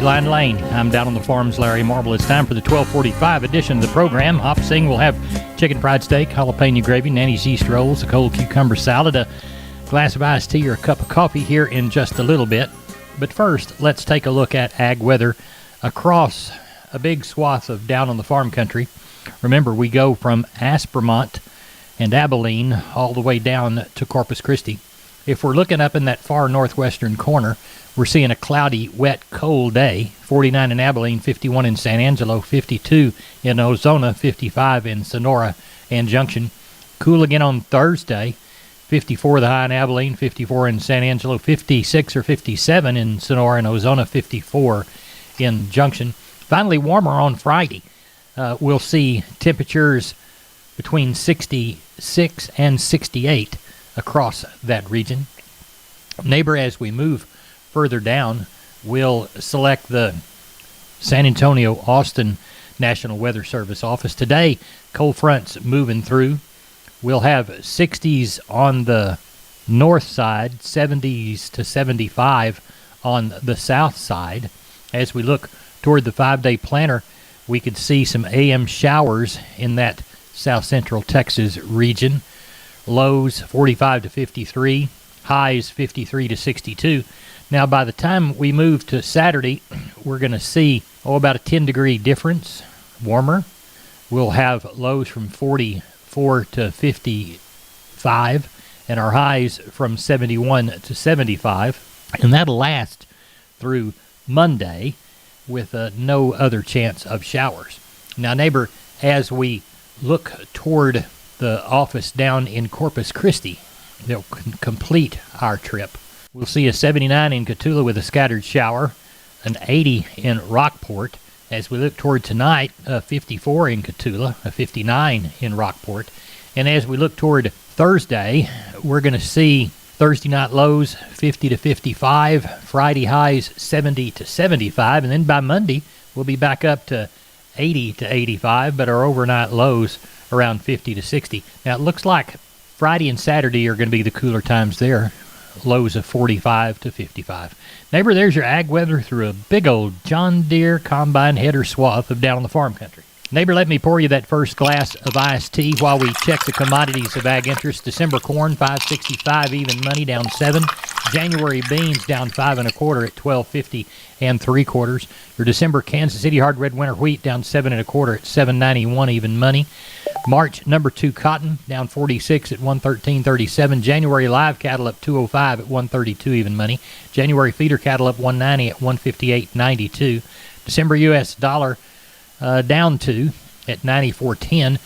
Line Lane. I'm down on the farms, Larry Marble. It's time for the 1245 edition of the program. Hop Sing will have chicken fried steak, jalapeno gravy, Nanny's yeast rolls, a cold cucumber salad, a glass of iced tea, or a cup of coffee here in just a little bit. But first, let's take a look at ag weather across a big swath of down on the farm country. Remember, we go from Aspermont and Abilene all the way down to Corpus Christi. If we're looking up in that far northwestern corner, we're seeing a cloudy, wet, cold day. 49 in Abilene, 51 in San Angelo, 52 in Ozona, 55 in Sonora and Junction. Cool again on Thursday. 54 the high in Abilene, 54 in San Angelo, 56 or 57 in Sonora and Ozona, 54 in Junction. Finally, warmer on Friday. We'll see temperatures between 66 and 68 across that region. Neighbor, as we move further down, we'll select the San Antonio-Austin National Weather Service office. Today, cold fronts moving through. We'll have 60s on the north side, 70s to 75 on the south side. As we look toward the 5-day planner, we could see some AM showers in that south central Texas region. Lows 45 to 53, highs 53 to 62. Now, by the time we move to Saturday, we're going to see, about a 10-degree difference, warmer. We'll have lows from 44 to 55, and our highs from 71 to 75. And that'll last through Monday with no other chance of showers. Now, neighbor, as we look toward the office down in Corpus Christi, they'll complete our trip. We'll see a 79 in Cotulla with a scattered shower, an 80 in Rockport. As we look toward tonight, a 54 in Cotulla, a 59 in Rockport. And as we look toward Thursday, we're going to see Thursday night lows 50 to 55, Friday highs 70 to 75, and then by Monday we'll be back up to 80 to 85, but our overnight lows around 50 to 60. Now, it looks like Friday and Saturday are going to be the cooler times there, lows of 45 to 55. Neighbor, there's your ag weather through a big old John Deere combine header swath of down on the farm country. Neighbor, let me pour you that first glass of iced tea while we check the commodities of ag interest. December corn, $5.65 even money, down 7. January beans down 5 1/4 at $12.50 3/4. Your December Kansas City hard red winter wheat down 7 1/4 at $7.91 even money. March number 2 cotton down 46 at $113.37. January live cattle up 205 at $132 even money. January feeder cattle up 190 at $158.92. December U.S. dollar down 2 at 94.10.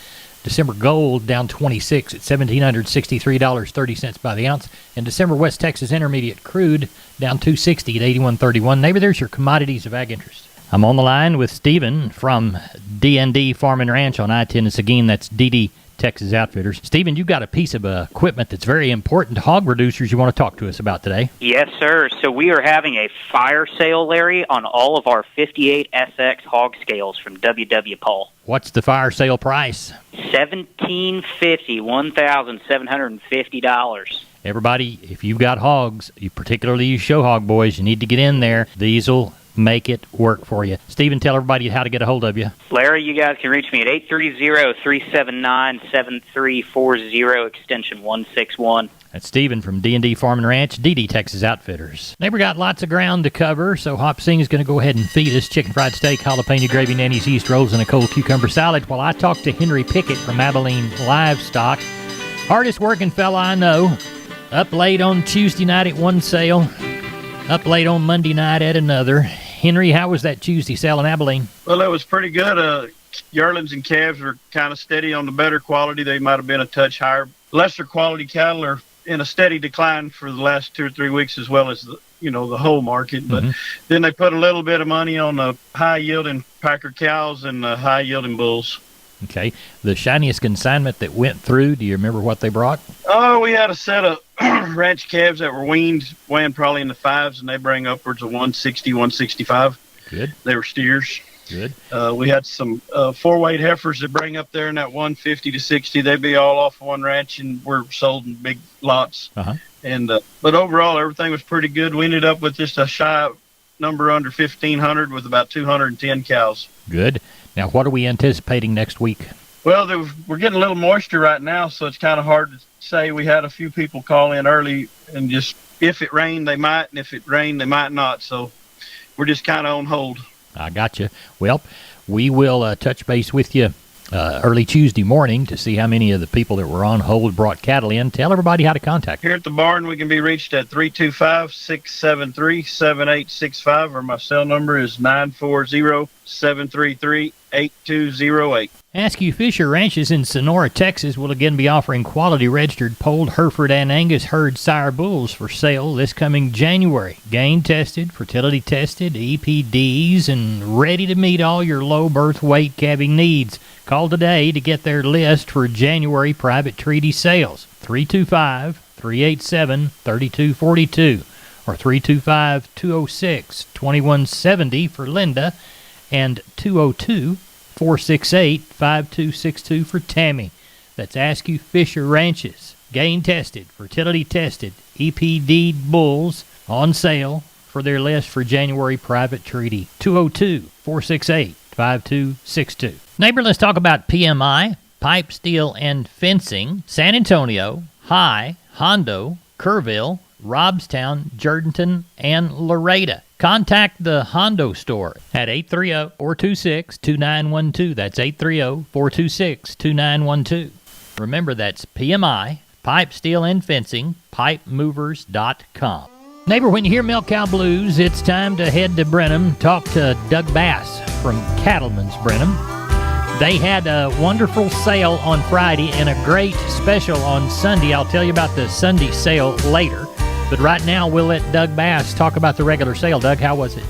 December gold down 26 at $1,763.30 by the ounce. And December West Texas Intermediate crude down 260 at 81.31. Neighbor, there's your commodities of ag interest. I'm on the line with Stephen from D&D Farm and Ranch on I-10 in Seguin. That's DD Texas Outfitters. Stephen, you've got a piece of equipment that's very important to hog producers you want to talk to us about today. Yes, sir. So we are having a fire sale, Larry, on all of our 58SX hog scales from WW Paul. What's the fire sale price? $1,750. Everybody, if you've got hogs, particularly you show hog boys, you need to get in there. These will make it work for you. Stephen, tell everybody how to get a hold of you. Larry, you guys can reach me at 830-379-7340, extension 161. That's Stephen from D&D Farm and Ranch, DD Texas Outfitters. Neighbor, got lots of ground to cover, so Hop Sing is going to go ahead and feed us chicken fried steak, jalapeno gravy, Nanny's yeast rolls, and a cold cucumber salad while I talk to Henry Pickett from Abilene Livestock. Hardest working fella I know. Up late on Tuesday night at one sale, up late on Monday night at another. Henry, how was that Tuesday sale in Abilene? Well, it was pretty good. Yearlings and calves were kind of steady on the better quality. They might have been a touch higher. Lesser quality cattle are in a steady decline for the last 2 or 3 weeks, as well as the whole market. But then they put a little bit of money on the high yielding packer cows and the high yielding bulls. Okay. The shiniest consignment that went through, do you remember what they brought? Oh, we had a set of ranch calves that were weighing probably in the 5s, and they bring upwards of 160, 165. Good. They were steers. Good. We had some 4-weight heifers that bring up there in that 150 to 60. They'd be all off one ranch and were sold in big lots. Uh-huh. And but overall, everything was pretty good. We ended up with just a shy number under 1,500 with about 210 cows. Good. Now, what are we anticipating next week? Well, we're getting a little moisture right now, so it's kind of hard to say. We had a few people call in early, and just if it rained, they might, and if it rained, they might not. So we're just kind of on hold. I got you. Well, we will touch base with you early Tuesday morning to see how many of the people that were on hold brought cattle in. Tell everybody how to contact you. Here at the barn, we can be reached at 325-673-7865, or my cell number is 940-733-8208. Askew Fisher Ranches in Sonora, Texas will again be offering quality registered polled Hereford and Angus herd sire bulls for sale this coming January. Gain tested, fertility tested, EPDs, and ready to meet all your low birth weight calving needs. Call today to get their list for January private treaty sales. 325-387-3242 or 325-206-2170 for Linda and 202-468-5262 for Tammy. That's Askew Fisher Ranches. Gain tested, fertility tested, EPD bulls on sale for their list for January private treaty. 202-468-5262. Neighbor, let's talk about PMI, pipe, steel, and fencing. San Antonio, High, Hondo, Kerrville, Robstown, Jourdanton, and Laredo. Contact the Hondo store at 830-426-2912. That's 830-426-2912. Remember, that's PMI, pipe, steel, and fencing, pipemovers.com. Neighbor, when you hear Milk Cow Blues, it's time to head to Brenham. Talk to Doug Bass from Cattleman's Brenham. They had a wonderful sale on Friday and a great special on Sunday. I'll tell you about the Sunday sale later. But right now, we'll let Doug Bass talk about the regular sale. Doug, how was it?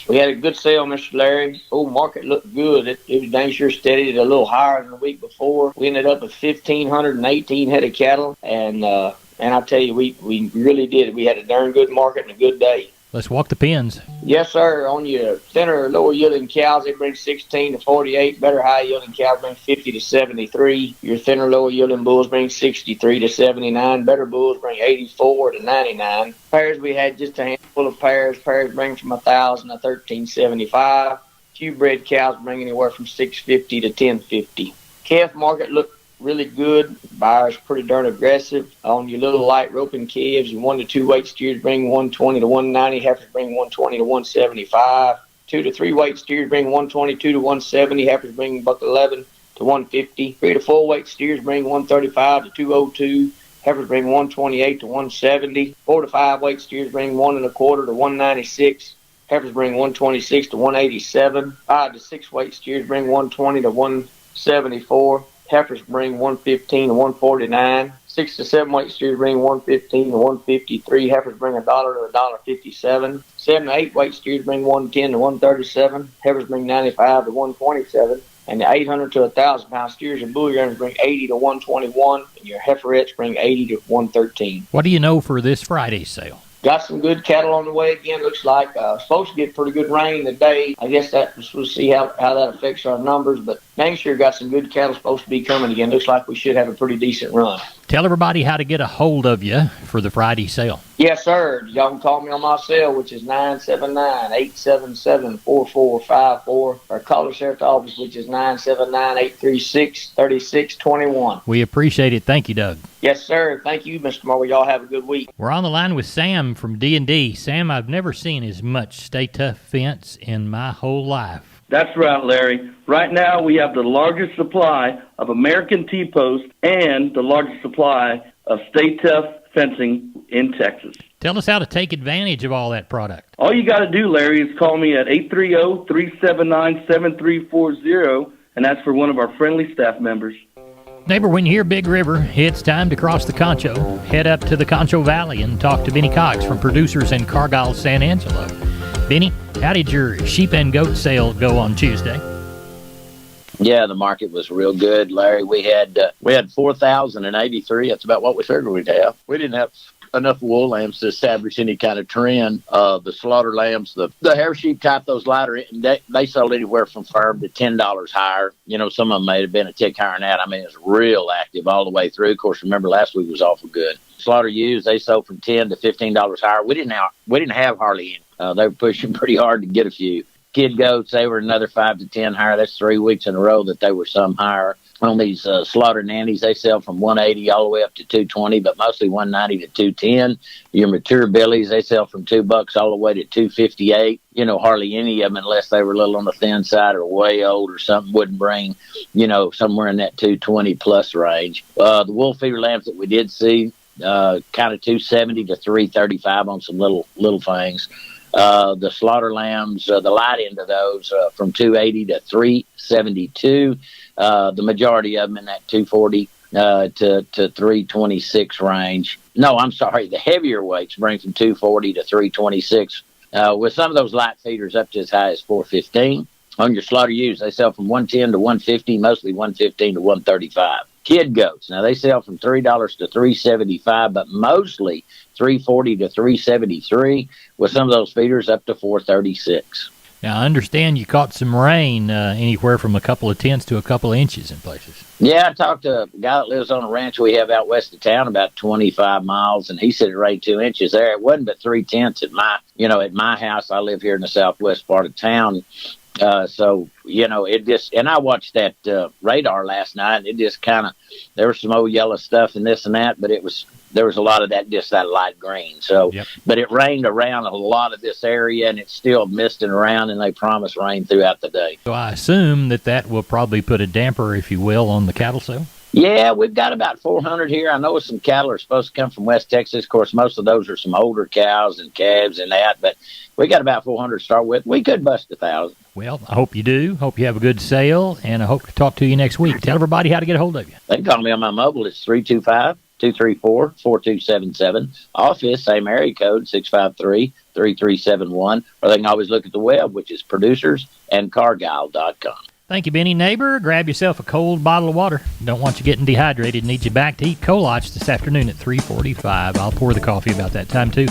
We had a good sale, Mr. Larry. Old market looked good. It was dang sure steady, a little higher than the week before. We ended up with 1,518 head of cattle, and I tell you, we really did. We had a darn good market and a good day. Let's walk the pens. Yes, sir. On your thinner, lower yielding cows, they bring 16 to 48. Better high yielding cows bring 50 to 73. Your thinner, lower yielding bulls bring 63 to 79. Better bulls bring 84 to 99. Pairs, we had just a handful of pairs. Pairs bring from 1,000 to 1,375. Few bred cows bring anywhere from 650 to 1,050. Calf market looked really good. Buyers pretty darn aggressive. On your little light roping calves, your 1 to 2 weight steers bring 120 to 190. Heifers bring 120 to 175. 2 to 3 weight steers bring 122 to 170. Heifers bring $111 to 150. 3 to 4 weight steers bring 135 to 202. Heifers bring 128 to 170. 4 to 5 weight steers bring 1 1/4 to 196. Heifers bring 126 to 187. 5 to 6 weight steers bring 120 to 174. Heifers bring 115 to 149. 6 to 7 weight steers bring 115 to 153. Heifers bring $1 to $1.57. 7 to 8 weight steers bring 110 to 137. Heifers bring 95 to 127. And the 800 to 1,000 pound steers and bull yearlings bring 80 to 121. And your heiferettes bring 80 to 113. What do you know for this Friday's sale? Got some good cattle on the way again. Looks like supposed to get pretty good rain today. I guess we'll see how that affects our numbers. But dang sure got some good cattle supposed to be coming again. Looks like we should have a pretty decent run. Tell everybody how to get a hold of you for the Friday sale. Yes, sir. Y'all can call me on my cell, which is 979-877-4454. Or call us here at the office, which is 979-836-3621. We appreciate it. Thank you, Doug. Yes, sir. Thank you, Mr. Marvel. Y'all have a good week. We're on the line with Sam from D&D. Sam, I've never seen as much Stay Tough fence in my whole life. That's right, Larry. Right now, we have the largest supply of American T-post and the largest supply of Stay Tough fencing in Texas. Tell us how to take advantage of all that product. All you got to do, Larry, is call me at 830-379-7340, and that's for one of our friendly staff members. Neighbor, when you hear Big River, it's time to cross the Concho. Head up to the Concho Valley and talk to Benny Cox from Producers in Cargyle, San Angelo. Benny, how did your sheep and goat sale go on Tuesday? Yeah, the market was real good, Larry. We had 4,083. That's about what we figured we'd have. We didn't have enough wool lambs to establish any kind of trend. The slaughter lambs, the hair sheep type, those lighter, they sold anywhere from firm to $10 higher. You know, some of them may have been a tick higher than that. I mean, it's real active all the way through. Of course, remember last week was awful good. Slaughter ewes, they sold from $10 to $15 higher. We didn't have hardly any. They were pushing pretty hard to get a few. Kid goats, they were another 5 to 10 higher. That's 3 weeks in a row that they were some higher. On these slaughter nannies, they sell from 180 all the way up to 220, but mostly 190 to 210. Your mature billies, they sell from $2 all the way to 258. Hardly any of them, unless they were a little on the thin side or way old or something, wouldn't bring, somewhere in that 220 plus range. The wool feeder lambs that we did see, kind of 270 to 335 on some little things. The slaughter lambs, the light end of those, from 280 to 372. The majority of them in that 240 to 326 range. No, I'm sorry. The heavier weights bring from 240 to 326. With some of those light feeders up to as high as 415. On your slaughter ewes, they sell from 110 to 150, mostly 115 to 135. Kid goats, now they sell from $3 to $375, but mostly $340 to $373, with some of those feeders up to $436. Now, I understand you caught some rain, anywhere from a couple of tenths to a couple of inches in places. Yeah, I talked to a guy that lives on a ranch we have out west of town, about 25 miles, and he said it rained 2 inches there. It wasn't but 3/10 at my house. I live here in the southwest part of town. So, it just, and I watched that radar last night, and it just kind of, there was some old yellow stuff and this and that, but there was a lot of that, just that light green. So, yep. But it rained around a lot of this area, and it's still misting around, and they promise rain throughout the day. So I assume that will probably put a damper, if you will, on the cattle sale? Yeah, we've got about 400 here. I know some cattle are supposed to come from West Texas. Of course, most of those are some older cows and calves and that, but we got about 400 to start with. We could bust 1,000. Well, I hope you do. Hope you have a good sale, and I hope to talk to you next week. Tell everybody how to get a hold of you. They can call me on my mobile. It's 325-234-4277. Office, same area code, 653-3371. Or they can always look at the web, which is producersandcargyle.com. Thank you, Benny. Neighbor, grab yourself a cold bottle of water. Don't want you getting dehydrated. Need you back to eat Kolach this afternoon at 3:45. I'll pour the coffee about that time, too.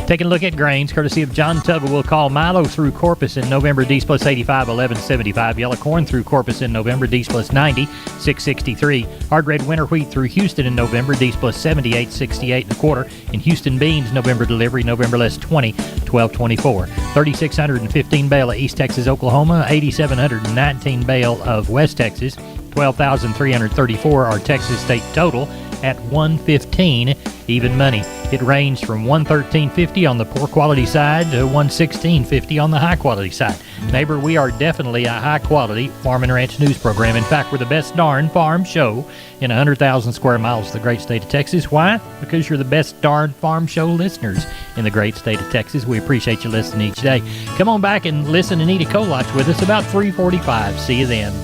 Taking a look at grains, courtesy of John Tuggle. We'll call Milo through Corpus in November, D's plus 85, 11.75. Yellow corn through Corpus in November, D's plus 90, 6.63. Hard red winter wheat through Houston in November, D's plus 78, 68 and a quarter. In Houston beans, November delivery, November less 20, 12.24. 3,615 bale of East Texas, Oklahoma. 8,719 bale of West Texas. 12,334 are Texas state total at 115 even money. It ranged from 113.50 on the poor quality side to 116.50 on the high quality side. Neighbor, we are definitely a high quality farm and ranch news program. In fact, we're the best darn farm show in 100,000 square miles of the great state of Texas. Why? Because you're the best darn farm show listeners in the great state of Texas. We appreciate you listening each day. Come on back and listen and eat a Kolach with us about 3:45. See you then.